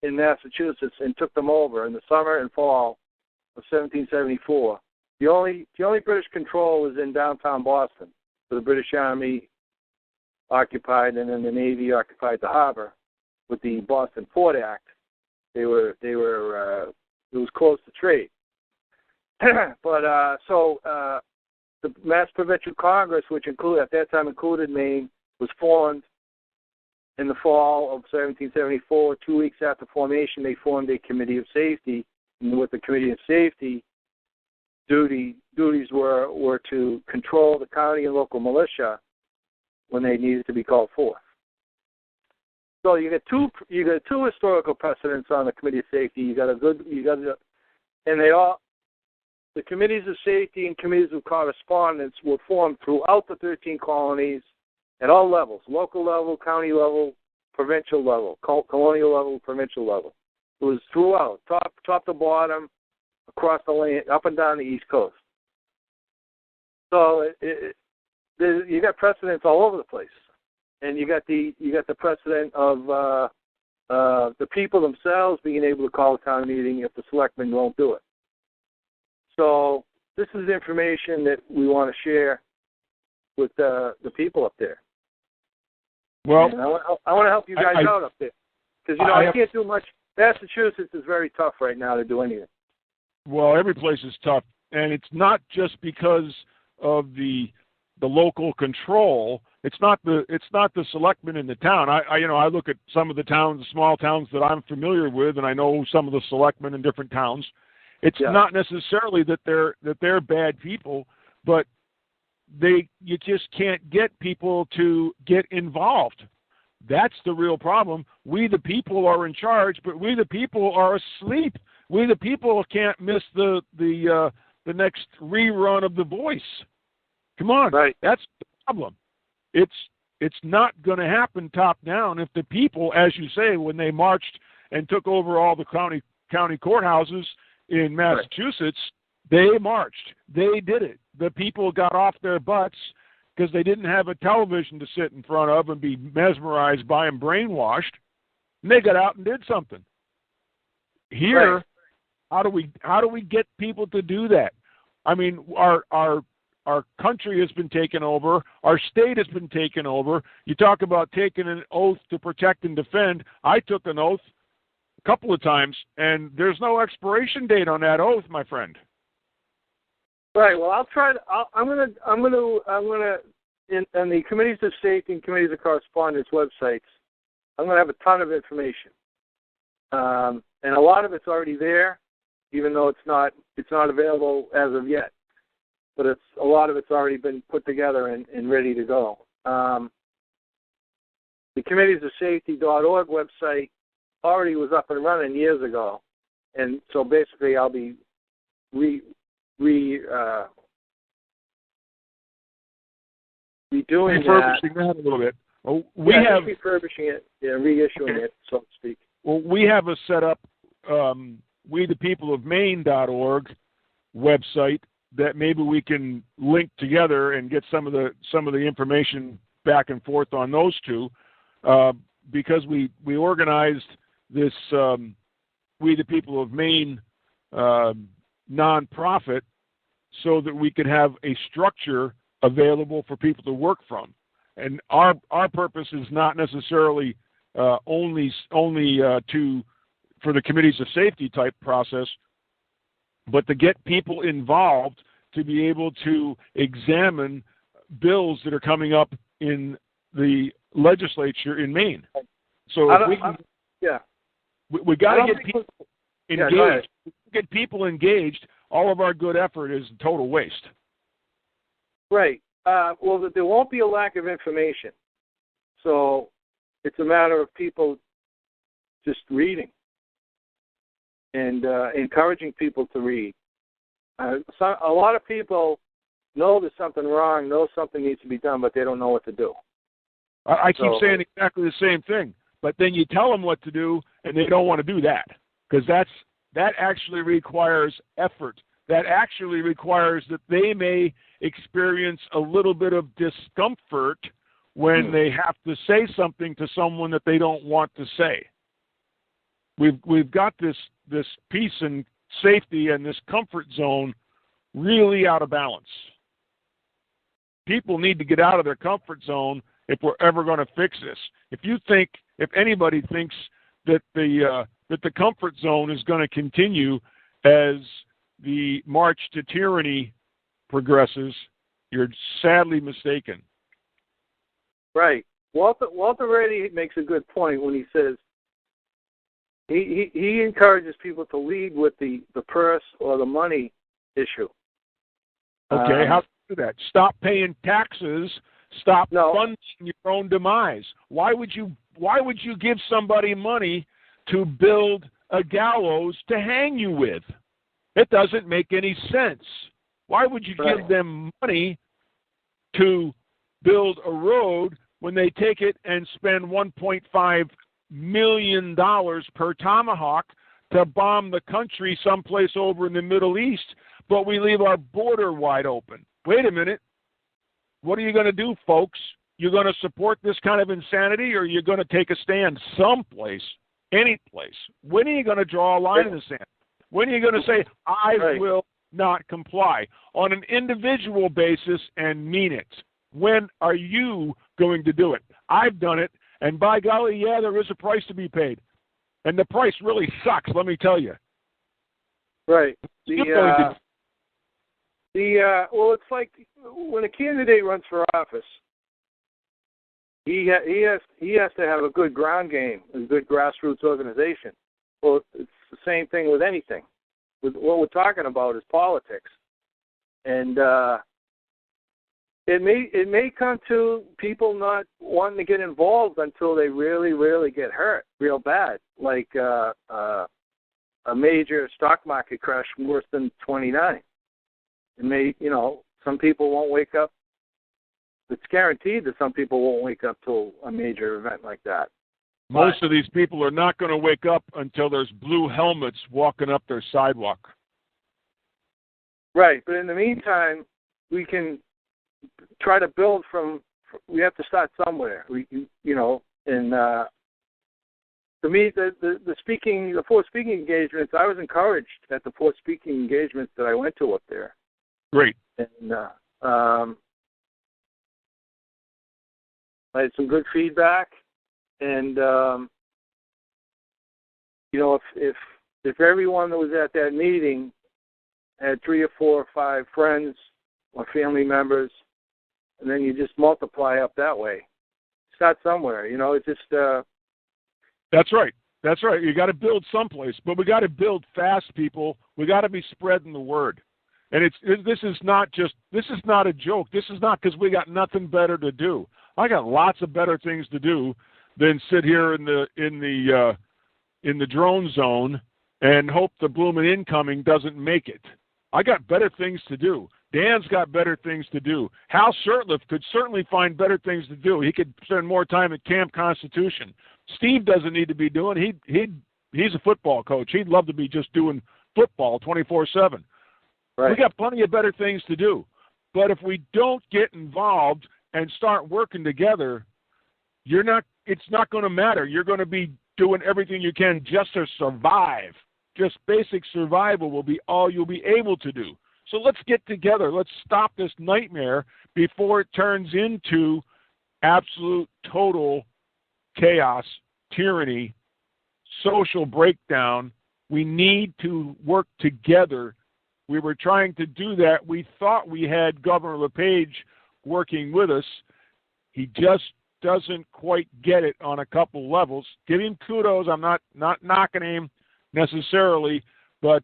S4: in Massachusetts and took them over in the summer and fall of 1774. The only British control was in downtown Boston, where the British Army occupied, and then the Navy occupied the harbor with the Boston Port Act. It was closed to trade. But the Mass Provincial Congress, which at that time included Maine, was formed, in the fall of 1774, 2 weeks after formation, they formed a committee of safety. And with the committee of safety, duties were to control the county and local militia when they needed to be called forth. So you got two historical precedents on the committee of safety. The committees of safety and committees of correspondence were formed throughout the 13 colonies at all levels: local level, county level, provincial level, colonial level, provincial level. It was throughout, top to bottom, across the land, up and down the East Coast. So you got precedents all over the place, and you got the precedent of the people themselves being able to call a town meeting if the selectmen won't do it. So this is information that we want to share with the people up there.
S2: Well,
S4: I want to help you guys out up there, because I can't do much. Massachusetts is very tough right now to do anything.
S2: Well, every place is tough, and it's not just because of the local control. It's not the selectmen in the town. I look at some of the towns, small towns that I'm familiar with, and I know some of the selectmen in different towns. It's not necessarily that they're bad people, but you just can't get people to get involved. That's the real problem. We the people are in charge, but we the people are asleep. We the people can't miss the next rerun of The Voice. Come on,
S4: right.
S2: That's the problem. It's not going to happen top down if the people, as you say, when they marched and took over all the county courthouses in Massachusetts, they marched. They did it. The people got off their butts because they didn't have a television to sit in front of and be mesmerized by and brainwashed. And they got out and did something. Here, how do we get people to do that? I mean, our country has been taken over. Our state has been taken over. You talk about taking an oath to protect and defend. I took an oath a couple of times, and there's no expiration date on that oath, my friend.
S4: Right. Well, I'm gonna in the committees of safety and committees of correspondence websites, I'm gonna have a ton of information, and a lot of it's already there, even though it's not available as of yet. But a lot of it's already been put together and ready to go. The committees of safety.org website already was up and running years ago, and so basically I'll be redoing
S2: refurbishing that a little bit. Well,
S4: refurbishing it, reissuing it, so to speak.
S2: Well, we have a set up wethepeopleofmaine.org website that maybe we can link together and get some of the information back and forth on those two, because we organized this We the People of Maine nonprofit so that we could have a structure available for people to work from. And our purpose is not necessarily only for the committees of safety type process, but to get people involved to be able to examine bills that are coming up in the legislature in Maine. So we got to get people engaged. Get people engaged. All of our good effort is total waste.
S4: Right. Well, there won't be a lack of information. So it's a matter of people just reading and encouraging people to read. A lot of people know there's something wrong, know something needs to be done, but they don't know what to do.
S2: I keep saying exactly the same thing, but then you tell them what to do, and they don't want to do that, because that actually requires effort. That actually requires that they may experience a little bit of discomfort when they have to say something to someone that they don't want to say. We've got this peace and safety and this comfort zone really out of balance. People need to get out of their comfort zone if we're ever going to fix this. If anybody thinks that the comfort zone is going to continue as the march to tyranny progresses, you're sadly mistaken.
S4: Right. Walter Reddy makes a good point when he says he encourages people to lead with the purse or the money issue.
S2: Okay, how to do that? Stop paying taxes. Stop funding your own demise. Why would you give somebody money to build a gallows to hang you with? It doesn't make any sense. Why would you give them money to build a road when they take it and spend $1.5 million per Tomahawk to bomb the country someplace over in the Middle East, but we leave our border wide open? Wait a minute. What are you going to do, folks? You're going to support this kind of insanity, or you're going to take a stand someplace, any place? When are you going to draw a line in the sand? When are you going to say, I will not comply on an individual basis and mean it? When are you going to do it? I've done it, and by golly, yeah, there is a price to be paid. And the price really sucks, let me tell you.
S4: Right. Well, it's like when a candidate runs for office, he has to have a good ground game, a good grassroots organization. Well, it's the same thing with anything. With what we're talking about is politics, and it may come to people not wanting to get involved until they really, really get hurt real bad, like a major stock market crash worse than 29. It may, some people won't wake up. It's guaranteed that some people won't wake up till a major event like that.
S2: Most of these people are not going to wake up until there's blue helmets walking up their sidewalk. Right,
S4: but in the meantime, we can try to build we have to start somewhere. To me, the 4 speaking engagements, I was encouraged at the 4 speaking engagements that I went to up there.
S2: Great.
S4: And I had some good feedback, and if everyone that was at that meeting had 3 or 4 or 5 friends or family members, and then you just multiply up that way. Start somewhere, it's just.
S2: That's right. That's right. You got to build someplace, but we got to build fast, people. We got to be spreading the word. And this is not a joke. This is not because we got nothing better to do. I got lots of better things to do than sit here in the drone zone and hope the blooming incoming doesn't make it. I got better things to do. Dan's got better things to do. Hal Shurtleff could certainly find better things to do. He could spend more time at Camp Constitution. Steve doesn't need to be doing. He's a football coach. He'd love to be just doing football 24/7. Right. We got plenty of better things to do. But if we don't get involved and start working together, it's not going to matter. You're going to be doing everything you can just to survive. Just basic survival will be all you'll be able to do. So let's get together. Let's stop this nightmare before it turns into absolute total chaos, tyranny, social breakdown. We need to work together. We were trying to do that. We thought we had Governor LePage working with us. He just doesn't quite get it on a couple levels. Give him kudos. I'm not knocking him necessarily, but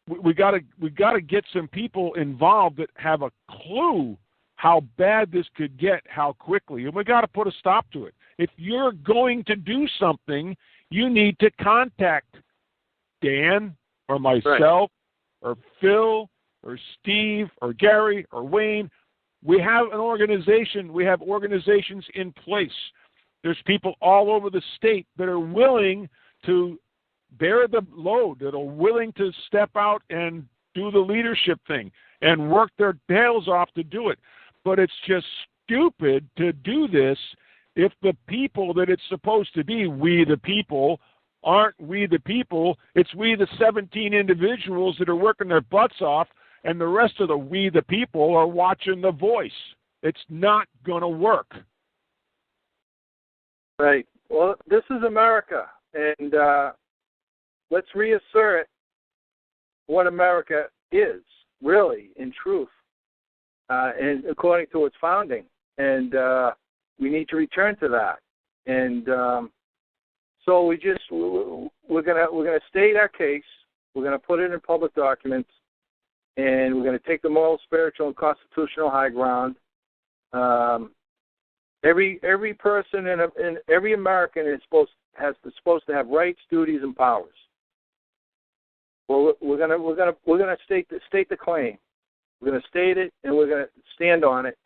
S2: we got to get some people involved that have a clue how bad this could get, how quickly, and we got to put a stop to it. If you're going to do something, you need to contact Dan or myself or Phil or Steve or Gary or Wayne. We have an organization. We have organizations in place. There's people all over the state that are willing to bear the load, that are willing to step out and do the leadership thing and work their tails off to do it. But it's just stupid to do this if the people that it's supposed to be, we the people, aren't we the people. It's we the 17 individuals that are working their butts off, and the rest of the we the people are watching The Voice. It's not going to work.
S4: Right. Well, this is America, and let's reassert what America is, really, in truth, and according to its founding. And need to return to that. And so we're gonna state our case. We're gonna put it in public documents, and we're gonna take the moral, spiritual, and constitutional high ground. Every person and every American is supposed to have rights, duties, and powers. Well, we're gonna state the claim. We're gonna state it, and we're gonna stand on it.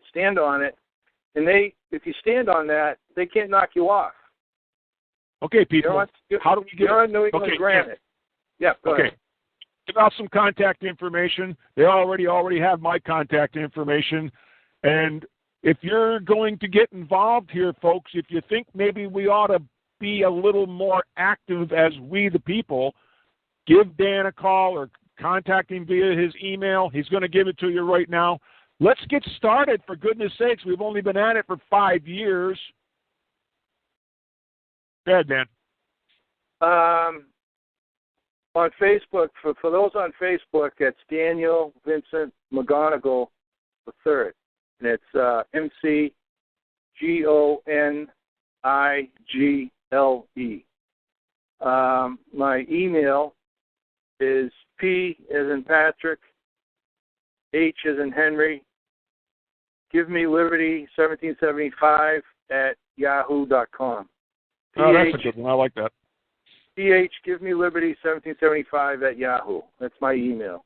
S4: And if you stand on that, they can't knock you off.
S2: Okay, people. How do we get?
S4: You're on New England Granite. Yeah. Go ahead.
S2: Give out some contact information. They already have my contact information, and if you're going to get involved here, folks, if you think maybe we ought to be a little more active as we the people, give Dan a call or contact him via his email. He's going to give it to you right now. Let's get started, for goodness sakes. We've only been at it for 5 years. Go ahead, Dan.
S4: On Facebook, for those on Facebook, it's Daniel Vincent McGonigal III. And it's McGonigle. My email is P as in Patrick, H as in Henry, give me liberty 1775 at yahoo.com.
S2: Oh, that's a good one. I like that.
S4: PH, give me liberty 1775 at Yahoo. That's my email.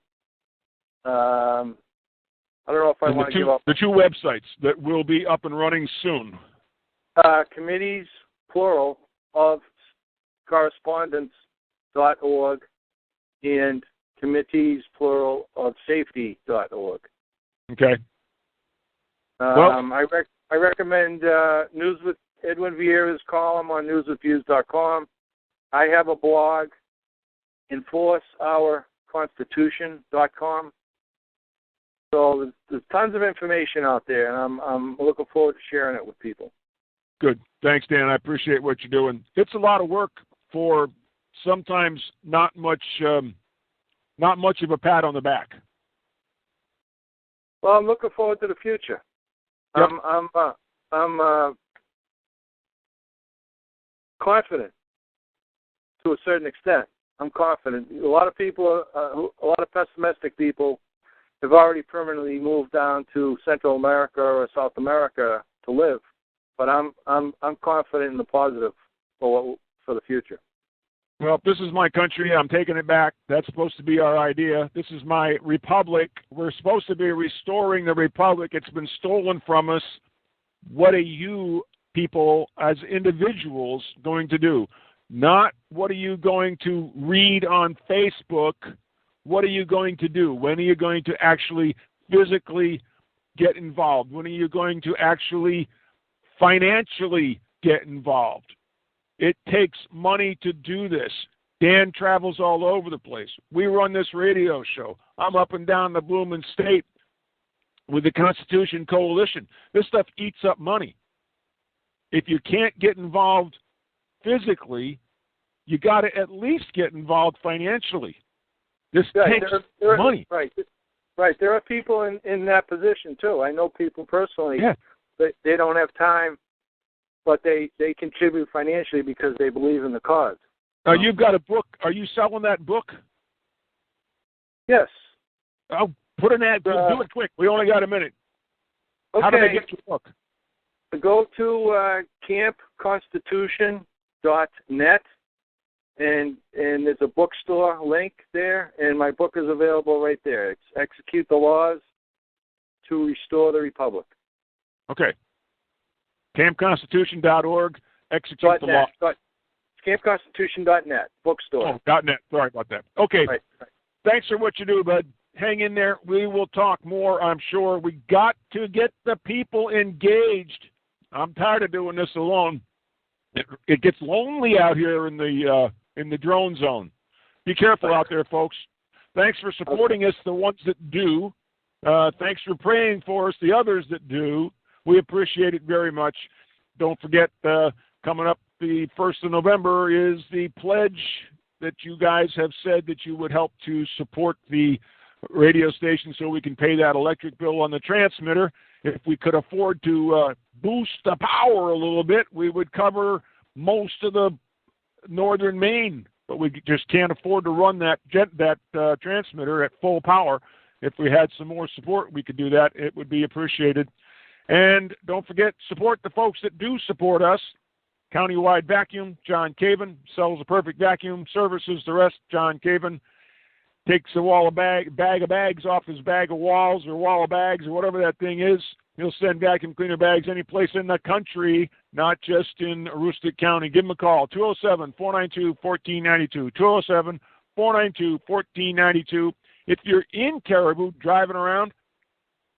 S4: I don't know if I want to give up.
S2: The two websites that will be up and running soon.
S4: Committees, plural, of correspondence.org and committees, plural, of safety.org.
S2: Okay.
S4: I recommend News with Edwin Vieira's column on newswithviews.com. I have a blog, enforceourconstitution.com. So there's tons of information out there, and I'm looking forward to sharing it with people.
S2: Good. Thanks, Dan. I appreciate what you're doing. It's a lot of work for sometimes not much of a pat on the back.
S4: Well, I'm looking forward to the future.
S2: Yep.
S4: I'm confident to a certain extent. I'm confident. A lot of people, a lot of pessimistic people, have already permanently moved down to Central America or South America to live. But I'm confident in the positive for the future.
S2: Well, this is my country. I'm taking it back. That's supposed to be our idea. This is my republic. We're supposed to be restoring the republic. It's been stolen from us. What are you people as individuals going to do? Not what are you going to read on Facebook. What are you going to do? When are you going to actually physically get involved? When are you going to actually financially get involved? It takes money to do this. Dan travels all over the place. We run this radio show. I'm up and down the blooming state with the Constitution Coalition. This stuff eats up money. If you can't get involved physically, you got to at least get involved financially. This takes money.
S4: Right. There are people in that position, too. I know people personally.
S2: Yeah.
S4: They don't have time, but they contribute financially because they believe in the cause.
S2: Now, you've got a book. Are you selling that book?
S4: Yes.
S2: I'll put an ad. Do it quick. We only got a minute.
S4: Okay.
S2: How do they get your book?
S4: Go to campconstitution.net, and there's a bookstore link there, and my book is available right there. It's Execute the Laws to Restore the Republic.
S2: Okay. campconstitution.org, execute the law.
S4: campconstitution.net, bookstore.
S2: Oh, .net. Sorry about that. Okay.
S4: Right.
S2: Thanks for what you do, bud. Hang in there. We will talk more, I'm sure. We got to get the people engaged. I'm tired of doing this alone. It gets lonely out here in the drone zone. Be careful out there, folks. Thanks for supporting us, the ones that do. Thanks for praying for us, the others that do. We appreciate it very much. Don't forget, coming up the 1st of November is the pledge that you guys have said that you would help to support the radio station so we can pay that electric bill on the transmitter. if we could afford to boost the power a little bit, we would cover most of the northern Maine, but we just can't afford to run that transmitter at full power. If we had some more support, we could do that. It would be appreciated. And don't forget, support the folks that do support us. Countywide Vacuum, John Caven, sells a perfect vacuum, services the rest, John Caven. Takes a bag of bags off his bag of walls or wall of bags or whatever that thing is. He'll send vacuum cleaner bags any place in the country, not just in Aroostook County. Give him a call, 207-492-1492, 207-492-1492. If you're in Caribou, driving around,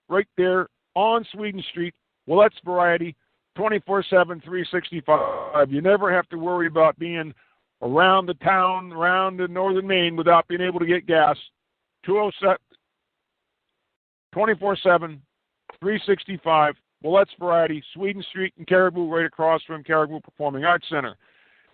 S2: right there on Sweden Street, well, that's variety, 24/7, 365. You never have to worry about being around the town, around in northern Maine without being able to get gas. 207, 24/7, 365. Well, that's variety. Sweden Street in Caribou, right across from Caribou Performing Arts Center.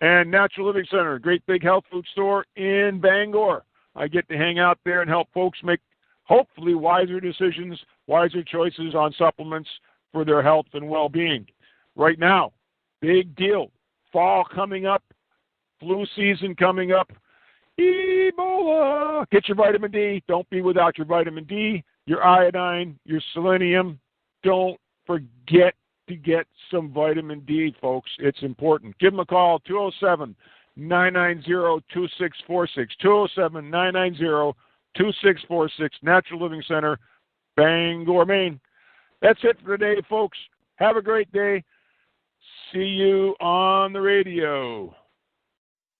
S2: And Natural Living Center, great big health food store in Bangor. I get to hang out there and help folks make, hopefully, wiser decisions, wiser choices on supplements for their health and well-being. Right now, big deal. Fall coming up, flu season coming up, Ebola. Get your vitamin D. Don't be without your vitamin D, your iodine, your selenium. Don't forget to get some vitamin D, folks. It's important. Give them a call, 207-990-2646, 207-990-2646, Natural Living Center, Bangor, Maine. That's it for today, folks. Have a great day. See you on the radio.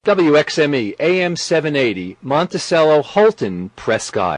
S1: WXME-AM 780, Monticello, Holton, Prescott.